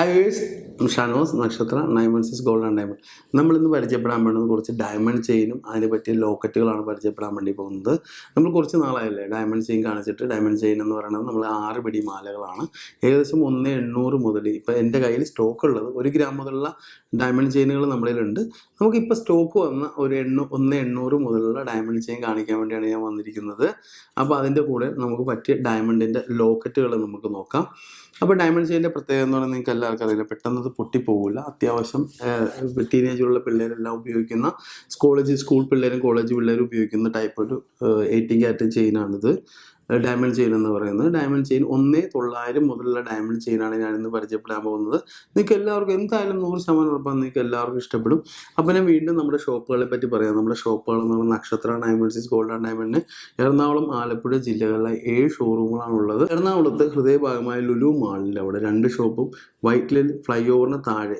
Hi viewers, Shano's നക്ഷത്ര 916 gold and diamond. നമ്മളിന്ന് പരിചയപ്പെടാൻ വേണ്ടത് കുറച്ച് ഡയമണ്ട് ചെയിനും അതിനെ പറ്റിയ ലോക്കറ്റുകളാണ് പരിചയപ്പെടാൻ വേണ്ടി പോകുന്നത്. നമ്മൾ കുറച്ച് നാളായല്ലേ ഡയമണ്ട് ചെയിൻ കാണിച്ചിട്ട്. ഡയമണ്ട് ചെയിൻ എന്ന് പറയുന്നത് നമ്മൾ 6 പിടി മാലകളാണ്. ഏകദേശം 1,800 മുതൽ ഇപ്പോൾ എൻ്റെ കയ്യിൽ സ്റ്റോക്ക് ഉള്ളത് 1 ഗ്രാം മുതലുള്ള ഡയമണ്ട് ചെയിനുകൾ നമ്മളിലുണ്ട്. നമുക്കിപ്പോൾ സ്റ്റോക്ക് വന്ന ഒരു 1,800 മുതലുള്ള ഡയമണ്ട് ചെയിൻ കാണിക്കാൻ വേണ്ടിയാണ് ഞാൻ വന്നിരിക്കുന്നത്. അപ്പോൾ അതിൻ്റെ കൂടെ നമുക്ക് പറ്റിയ ഡയമണ്ടിൻ്റെ ലോക്കറ്റുകൾ നമുക്ക് നോക്കാം. അപ്പോൾ ഡയമണ്ട് ചെയിൻ്റെ പ്രത്യേകത എന്ന് പറഞ്ഞാൽ നിങ്ങൾക്ക് എല്ലാവർക്കും അറിയില്ല, പെട്ടെന്ന് അത് പൊട്ടിപ്പോകില്ല. അത്യാവശ്യം ടീനേജിലുള്ള പിള്ളേരെല്ലാം ഉപയോഗിക്കുന്ന സ്കൂൾ പിള്ളേരും കോളേജ് പിള്ളേരും ഉപയോഗിക്കുന്ന ടൈപ്പ് ഒരു 18 ക്യാരറ്റ് ചെയിനാണിത്. ഡയമണ്ട് ചെയിൻ എന്ന് പറയുന്നത്. ഡയമണ്ട് ചെയിൻ 1,900 മുതലുള്ള ഡയമണ്ട് ചെയിനാണ് ഞാനിന്ന് പരിചയപ്പെടാൻ പോകുന്നത്. നിങ്ങൾക്ക് എല്ലാവർക്കും എന്തായാലും 100% ഉറപ്പാണ് നിങ്ങൾക്ക് എല്ലാവർക്കും ഇഷ്ടപ്പെടും. അപ്പോൾ ഞാൻ വീണ്ടും നമ്മുടെ ഷോപ്പുകളെ പറ്റി പറയാം. നമ്മുടെ ഷോപ്പുകൾ എന്ന് പറഞ്ഞാൽ നക്ഷത്ര 916 ഗോൾഡ് ആൻഡ് ഡയമണ്ടിന് എറണാകുളം, ആലപ്പുഴ ജില്ലകളിലെ 7 ഷോറൂമുകളാണുള്ളത്. എറണാകുളത്ത് ഹൃദയഭാഗമായ ലുലു മാളിൻ്റെ അവിടെ 2 ഷോപ്പും, വൈറ്റ്ലയിൽ ഫ്ലൈ ഓവറിന് താഴെ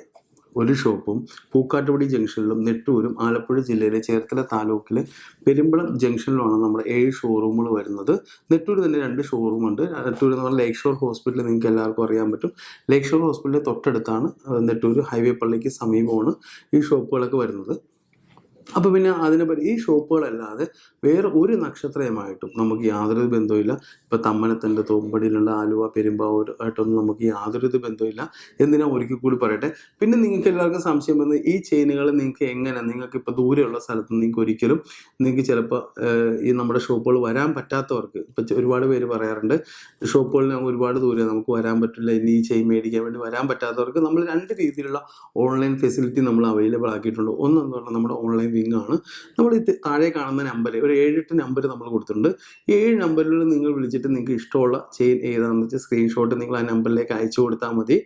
1 ഷോപ്പും, പൂക്കാട്ടുപടി ജംഗ്ഷനിലും നെട്ടൂരും, ആലപ്പുഴ ജില്ലയിലെ ചേർത്തല താലൂക്കിലെ പെരുമ്പളം ജംഗ്ഷനിലുമാണ് നമ്മുടെ 7 ഷോറൂമുകൾ വരുന്നത്. നെട്ടൂർ തന്നെ 2 ഷോറൂമുണ്ട്. നെട്ടൂർ എന്ന് പറഞ്ഞാൽ ലേക്ക് ഷോർ ഹോസ്പിറ്റൽ നിങ്ങൾക്ക് എല്ലാവർക്കും അറിയാൻ പറ്റും. ലേക്ക് ഷോർ ഹോസ്പിറ്റലിൻ്റെ തൊട്ടടുത്താണ് നെട്ടൂർ ഹൈവേ പള്ളിക്ക് സമീപമാണ് ഈ ഷോപ്പുകളൊക്കെ വരുന്നത്. അപ്പോൾ പിന്നെ അതിനെപ്പറ്റി ഈ ഷോപ്പുകളല്ലാതെ വേറെ ഒരു നക്ഷത്രമായിട്ടും നമുക്ക് യാതൊരു ബന്ധവുമില്ല. ഇപ്പോൾ തമ്മനത്തിൻ്റെ തോമ്പടിയിലുള്ള ആലുവ പെരുമ്പാവൂരായിട്ടൊന്നും നമുക്ക് യാതൊരു ബന്ധവുമില്ല എന്തിനാ ഒരിക്കൽ കൂടി പറയട്ടെ. പിന്നെ നിങ്ങൾക്ക് എല്ലാവർക്കും സംശയം വന്ന് ഈ ചെയിനുകൾ നിങ്ങൾക്ക് എങ്ങനെ, നിങ്ങൾക്ക് ഇപ്പോൾ ദൂരെയുള്ള സ്ഥലത്ത് നിങ്ങൾക്ക് ചിലപ്പോൾ ഈ നമ്മുടെ ഷോപ്പുകൾ വരാൻ പറ്റാത്തവർക്ക്, ഇപ്പോൾ ഒരുപാട് പേര് പറയാറുണ്ട് ഷോപ്പുകളിൽ ഒരുപാട് ദൂരെ നമുക്ക് വരാൻ പറ്റില്ല, ഇനി ഈ ചെയിൻ മേടിക്കാൻ വേണ്ടി വരാൻ പറ്റാത്തവർക്ക് നമ്മൾ 2 രീതിയിലുള്ള ഓൺലൈൻ ഫെസിലിറ്റി നമ്മൾ അവൈലബിൾ ആക്കിയിട്ടുണ്ട്. ഒന്നെന്ന് പറഞ്ഞാൽ നമ്മുടെ ഓൺലൈൻ വിങ്ങാണ്. നമ്മൾ താഴെ കാണുന്ന നമ്പർ ഒരു 7-8 നമ്പർ നമ്മൾ കൊടുത്തിട്ടുണ്ട്. 7 നമ്പറിൽ നിങ്ങൾ വിളിച്ചിട്ട് നിങ്ങൾക്ക് ഇഷ്ടമുള്ള ചെയിൻ ഏതാണെന്ന് വെച്ചാൽ സ്ക്രീൻഷോട്ട് നിങ്ങൾ ആ നമ്പറിലേക്ക് അയച്ചു കൊടുത്താൽ മതി.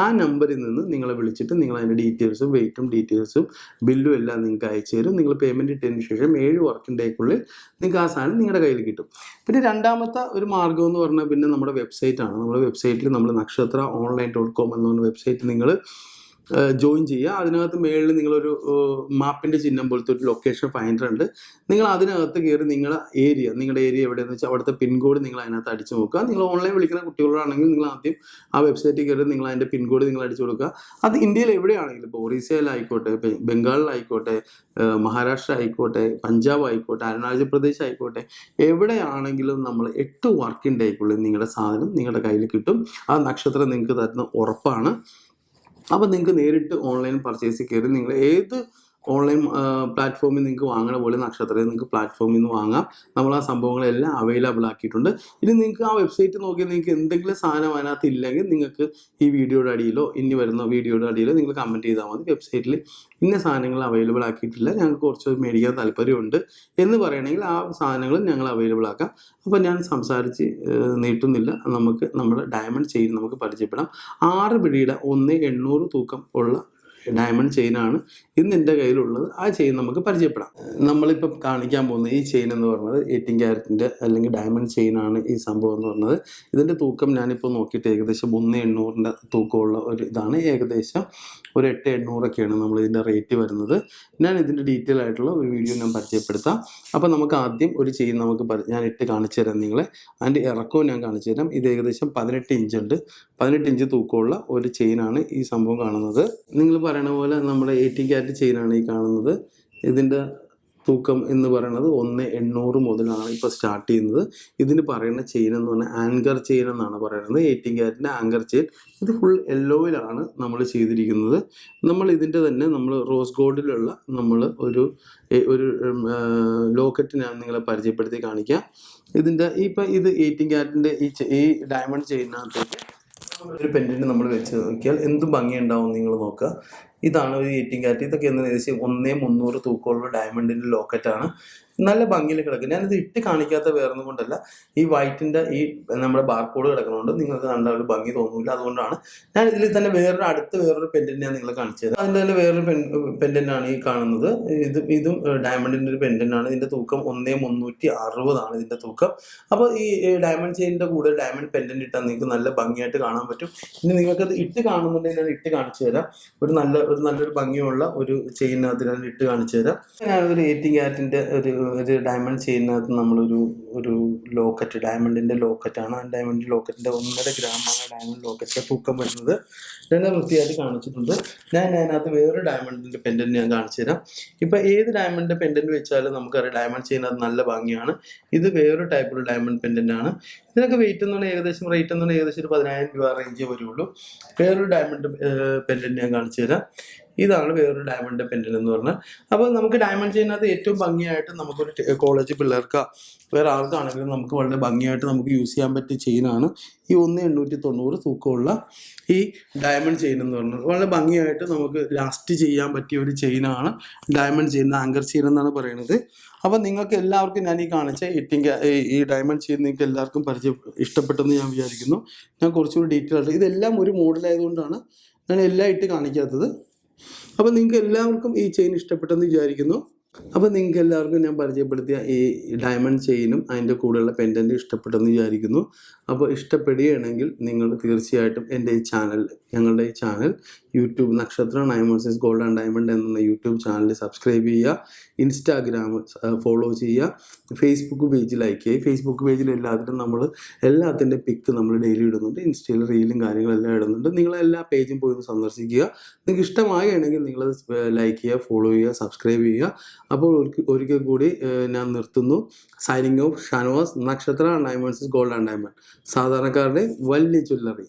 ആ നമ്പറിൽ നിന്ന് നിങ്ങളെ വിളിച്ചിട്ട് നിങ്ങൾ അതിൻ്റെ ഡീറ്റെയിൽസും വെയിറ്റും ഡീറ്റെയിൽസും ബില്ലും എല്ലാം നിങ്ങൾക്ക് അയച്ചു തരും. നിങ്ങൾ പേയ്മെൻറ്റ് ഇട്ടതിന് ശേഷം 7 വർക്കിംഗ് ഡേക്കുള്ളിൽ നിങ്ങൾക്ക് ആ സാധനം നിങ്ങളുടെ കയ്യിൽ കിട്ടും. പിന്നെ രണ്ടാമത്തെ ഒരു മാർഗ്ഗം എന്ന് പറഞ്ഞാൽ പിന്നെ നമ്മുടെ വെബ്സൈറ്റാണ്. നമ്മുടെ വെബ്സൈറ്റിൽ നമ്മൾ nakshathra.online.com എന്ന വെബ്സൈറ്റ് നിങ്ങൾ ജോയിൻ ചെയ്യുക. അതിനകത്ത് മേളിൽ നിങ്ങളൊരു മാപ്പിൻ്റെ ചിഹ്നം പോലത്തെ ഒരു ലൊക്കേഷൻ ഫൈൻഡർ ഉണ്ട്. നിങ്ങൾ അതിനകത്ത് കയറി നിങ്ങളുടെ ഏരിയ എവിടെയെന്ന് വെച്ചാൽ അവിടുത്തെ പിൻകോഡ് നിങ്ങൾ അതിനകത്ത് അടിച്ചു നോക്കുക. നിങ്ങൾ ഓൺലൈൻ വിളിക്കുന്ന കുട്ടികളാണെങ്കിൽ നിങ്ങൾ ആദ്യം ആ വെബ്സൈറ്റിൽ കയറി നിങ്ങൾ അതിൻ്റെ പിൻകോഡ് നിങ്ങൾ അടിച്ചു കൊടുക്കുക. അത് ഇന്ത്യയിൽ എവിടെയാണെങ്കിലും, ഇപ്പോൾ ഒറീസയിലായിക്കോട്ടെ, ബംഗാളിലായിക്കോട്ടെ, മഹാരാഷ്ട്ര ആയിക്കോട്ടെ, പഞ്ചാബ് ആയിക്കോട്ടെ, അരുണാചൽ പ്രദേശ് ആയിക്കോട്ടെ, എവിടെയാണെങ്കിലും നമ്മൾ 8 വർക്കിംഗ് ഡേക്കുള്ളിൽ നിങ്ങളുടെ സാധനം നിങ്ങളുടെ കയ്യിൽ കിട്ടും. ആ നക്ഷത്രം നിങ്ങൾക്ക് തരുന്ന ഉറപ്പാണ്. അപ്പോൾ നിങ്ങൾക്ക് നേരിട്ട് ഓൺലൈൻ പർച്ചേസിൽ കയറി നിങ്ങൾ ഏത് ഓൺലൈൻ പ്ലാറ്റ്ഫോമിൽ നിങ്ങൾക്ക് വാങ്ങണ പോലെ നക്ഷത്രയിൽ നിങ്ങൾക്ക് പ്ലാറ്റ്ഫോമിൽ നിന്ന് വാങ്ങാം. നമ്മൾ ആ സംഭവങ്ങളെല്ലാം അവൈലബിൾ ആക്കിയിട്ടുണ്ട്. ഇനി നിങ്ങൾക്ക് ആ വെബ്സൈറ്റ് നോക്കി നിങ്ങൾക്ക് എന്തെങ്കിലും സാധനം അതിനകത്ത് ഇല്ലെങ്കിൽ നിങ്ങൾക്ക് ഈ വീഡിയോയുടെ അടിയിലോ ഇനി വരുന്ന വീഡിയോയുടെ അടിയിലോ നിങ്ങൾ കമൻറ്റ് ചെയ്താൽ മതി. വെബ്സൈറ്റിൽ ഇന്ന സാധനങ്ങൾ അവൈലബിൾ ആക്കിയിട്ടില്ല, ഞങ്ങൾക്ക് കുറച്ച് മേടിക്കാൻ താല്പര്യമുണ്ട് എന്ന് പറയണമെങ്കിൽ ആ സാധനങ്ങൾ ഞങ്ങൾ അവൈലബിൾ ആക്കാം. അപ്പോൾ ഞാൻ സംസാരിച്ച് നീട്ടുന്നില്ല, നമുക്ക് നമ്മുടെ ഡയമണ്ട് ചെയിൻ നമുക്ക് പരിചയപ്പെടാം. 6 പിടിയുടെ 1,800 തൂക്കം ഉള്ള ഡയമണ്ട് ചെയിനാണ് ഇന്ന് എൻ്റെ കയ്യിലുള്ളത്. ആ ചെയിൻ നമുക്ക് പരിചയപ്പെടാം. നമ്മളിപ്പോൾ കാണിക്കാൻ പോകുന്ന ഈ ചെയിൻ എന്ന് പറയുന്നത് 18 ക്യാരറ്റിൻ്റെ അല്ലെങ്കിൽ ഡയമണ്ട് ചെയിനാണ്. ഈ സംഭവം എന്ന് പറയുന്നത് ഇതിൻ്റെ തൂക്കം ഞാനിപ്പോൾ നോക്കിയിട്ട് ഏകദേശം 1,800 തൂക്കമുള്ള ഒരു ഇതാണ്. ഏകദേശം ഒരു 8,800 നമ്മൾ ഇതിൻ്റെ റേറ്റ് വരുന്നത്. ഞാൻ ഇതിൻ്റെ ഡീറ്റെയിൽ ആയിട്ടുള്ള ഒരു വീഡിയോ ഞാൻ പരിചയപ്പെടുത്താം. അപ്പോൾ നമുക്ക് ആദ്യം ഒരു ചെയിൻ ഞാൻ ഇട്ട് കാണിച്ചു തരാം നിങ്ങളെ. അതിൻ്റെ ഇറക്കവും ഞാൻ കാണിച്ചു തരാം. ഇത് ഏകദേശം 18 ഇഞ്ച് ഉണ്ട്. 18 ഇഞ്ച് തൂക്കമുള്ള ഒരു ചെയിനാണ് ഈ സംഭവം കാണുന്നത്. നിങ്ങൾ പറയണ പോലെ നമ്മുടെ 18 ക്യാരറ്റ് ചെയിനാണ് ഈ കാണുന്നത്. ഇതിൻ്റെ തൂക്കം എന്ന് പറയുന്നത് 1,800 മുതലാണ് ഇപ്പോൾ സ്റ്റാർട്ട് ചെയ്യുന്നത്. ഇതിന് പറയുന്ന ചെയിൻ എന്ന് പറഞ്ഞാൽ ആങ്കർ ചെയിൻ എന്നാണ് പറയുന്നത്. 18 ക്യാരറ്റിൻ്റെ ആങ്കർ ചെയിൻ. ഇത് ഫുൾ യെല്ലോയിലാണ് നമ്മൾ ചെയ്തിരിക്കുന്നത്. നമ്മൾ ഇതിൻ്റെ തന്നെ നമ്മൾ റോസ് ഗോൾഡിലുള്ള നമ്മൾ ഒരു ലോക്കറ്റ് ഞാൻ നിങ്ങളെ പരിചയപ്പെടുത്തി കാണിക്കാം. ഇതിൻ്റെ ഇപ്പം ഇത് 18 ക്യാരറ്റിൻ്റെ ഈ ഡയമണ്ട് ചെയിനകത്തേക്ക് ഒരു പെൻഡൻറ്റ് നമ്മൾ വെച്ച് നോക്കിയാൽ എന്ത് ഭംഗിയുണ്ടാവും നിങ്ങൾ നോക്കുക. ഇതാണ് ഒരു 18 ക്യാരറ്റ്. ഇതൊക്കെ ഏകദേശം 1,300 തൂക്കമുള്ള ഡയമണ്ടിൻ്റെ ലോക്കറ്റാണ്. നല്ല ഭംഗിയിൽ കിടക്കും. ഞാനിത് ഇട്ട് കാണിക്കാത്ത വേറൊന്നും കൊണ്ടല്ല, ഈ വൈറ്റിൻ്റെ ഈ നമ്മുടെ ബാർകോഡ് കിടക്കുന്നതുകൊണ്ട് നിങ്ങൾക്ക് കണ്ട ഒരു ഭംഗി തോന്നില്ല. അതുകൊണ്ടാണ് ഞാൻ ഇതിൽ തന്നെ വേറൊരു പെൻഡൻറ്റ് ഞാൻ നിങ്ങളെ കാണിച്ചു തരാം. അതിൻ്റെ തന്നെ വേറൊരു പെൻഡൻ്റാണ് ഈ കാണുന്നത്. ഇതും ഡയമണ്ടിൻ്റെ ഒരു പെൻഡൻ്റാണ്. ഇതിൻ്റെ തൂക്കം 1,360 ഇതിൻ്റെ തൂക്കം. അപ്പോൾ ഈ ഡയമണ്ട് ചെയിനിൻ്റെ കൂടെ ഡയമണ്ട് പെൻഡൻറ്റ് ഇട്ടാൽ നിങ്ങൾക്ക് നല്ല ഭംഗിയായിട്ട് കാണാൻ പറ്റും. ഇനി നിങ്ങൾക്കത് ഇട്ട് കാണുന്നുണ്ടെങ്കിൽ ഞാൻ ഇട്ട് കാണിച്ചു തരാം. നല്ലൊരു ഭംഗിയുള്ള ഒരു ചെയിനകത്ത് ഞാൻ ഇട്ട് കാണിച്ചു തരാം. ഞാനൊരു 18 ക്യാരറ്റിൻ്റെ ഒരു ഒരു ഡയമണ്ട് ചെയ്യുന്നതിനകത്ത് ഒരു ലോക്കറ്റ്, ഡയമണ്ടിൻ്റെ ലോക്കറ്റാണ്. ആ ഡയമണ്ട് ലോക്കറ്റിൻ്റെ 1.5 ഗ്രാമാണ് ഡയമണ്ട് ലോക്കറ്റിൻ്റെ തൂക്കം വരുന്നത്. ഞാൻ വൃത്തിയായിട്ട് കാണിച്ചിട്ടുണ്ട്. ഞാൻ അതിനകത്ത് വേറൊരു ഡയമണ്ടിൻ്റെ പെൻഡൻറ്റ് ഞാൻ കാണിച്ചു തരാം. ഇപ്പം ഏത് ഡയമണ്ടിൻ്റെ പെൻഡൻറ്റ് വെച്ചാലും നമുക്കറിയാം ഡയമണ്ട് ചെയ്യുന്നത് നല്ല ഭംഗിയാണ്. ഇത് വേറൊരു ടൈപ്പിലുള്ള ഡയമണ്ട് പെൻഡൻ്റ് ആണ്. ഇതിനൊക്കെ റേറ്റ് എന്ന് പറഞ്ഞാൽ ഏകദേശം ഒരു 10,000 രൂപ റേഞ്ചേ വരുള്ളൂ. വേറൊരു ഡയമണ്ട് പെൻഡൻറ്റ് ഞാൻ കാണിച്ചു തരാം. ഇതാണ് വേറൊരു ഡയമണ്ട് പെൻഡൻ്റ് എന്ന് പറഞ്ഞാൽ. അപ്പോൾ നമുക്ക് ഡയമണ്ട് ചെയ്യുന്നത് ഏറ്റവും ഭംഗിയായിട്ട് നമുക്കൊരു കോളേജ് പിള്ളേർക്ക് വേറെ ആർക്കാണെങ്കിലും നമുക്ക് വളരെ ഭംഗിയായിട്ട് നമുക്ക് യൂസ് ചെയ്യാൻ പറ്റിയ ചെയിനാണ് ഈ 1,890 തൂക്കമുള്ള ഈ ഡയമണ്ട് ചെയിൻ എന്ന് പറഞ്ഞത്. വളരെ ഭംഗിയായിട്ട് നമുക്ക് ലാസ്റ്റ് ചെയ്യാൻ പറ്റിയ ഒരു ചെയിനാണ് ഡയമണ്ട് ചെയിൻ, ആങ്കർ ചെയിൻ എന്നാണ് പറയുന്നത്. അപ്പോൾ നിങ്ങൾക്ക് എല്ലാവർക്കും ഞാൻ ഈ കാണിച്ച ഈ ഡയമണ്ട് ചെയിൻ നിങ്ങൾക്ക് എല്ലാവർക്കും ഇഷ്ടപ്പെട്ടെന്ന് ഞാൻ വിചാരിക്കുന്നു. ഞാൻ കുറച്ചുകൂടി ഡീറ്റെയിൽ ആയിട്ട് ഇതെല്ലാം ഒരു മോഡലായതുകൊണ്ടാണ് ഞാൻ എല്ലാം ഇട്ട് കാണിക്കാത്തത്. അപ്പോൾ നിങ്ങൾക്ക് എല്ലാവർക്കും ഈ ചെയിൻ ഇഷ്ടപ്പെട്ടെന്ന് വിചാരിക്കുന്നു. അപ്പോൾ നിങ്ങൾക്ക് എല്ലാവർക്കും ഞാൻ പരിചയപ്പെടുത്തിയ ഈ ഡയമണ്ട് ചെയിനും അതിൻ്റെ കൂടെയുള്ള പെൻഡൻറ്റും ഇഷ്ടപ്പെട്ടെന്ന് വിചാരിക്കുന്നു. അപ്പോൾ ഇഷ്ടപ്പെടുകയാണെങ്കിൽ നിങ്ങൾ തീർച്ചയായിട്ടും ഞങ്ങളുടെ ഈ ചാനൽ യൂട്യൂബ് നക്ഷത്ര 916 ഗോൾഡ് ആൻഡ് ഡയമണ്ട് എന്ന യൂട്യൂബ് ചാനൽ സബ്സ്ക്രൈബ് ചെയ്യുക, ഇൻസ്റ്റാഗ്രാം ഫോളോ ചെയ്യുക, ഫേസ്ബുക്ക് പേജ് ലൈക്ക് ചെയ്യുക. ഫേസ്ബുക്ക് പേജിൽ എല്ലാത്തിൻ്റെ പിക്ക് നമ്മൾ ഡെയിലി ഇടുന്നുണ്ട്. ഇൻസ്റ്റയിൽ റീലും കാര്യങ്ങളെല്ലാം ഇടുന്നുണ്ട്. നിങ്ങളെല്ലാ പേജും പോയി സന്ദർശിക്കുക. നിങ്ങൾക്ക് ഇഷ്ടമാകുകയാണെങ്കിൽ നിങ്ങൾ ലൈക്ക് ചെയ്യുക, ഫോളോ ചെയ്യുക, സബ്സ്ക്രൈബ് ചെയ്യുക. അപ്പോൾ ഒരിക്കൽ കൂടി ഞാൻ നിർത്തുന്നു. സൈനിങ് ഓഫ് ഷാനവാസ്, നക്ഷത്ര 916 ഗോൾഡ് ആൻഡ് ഡയമണ്ട്, സാധാരണക്കാരുടെ വലിയ ജ്വല്ലറി.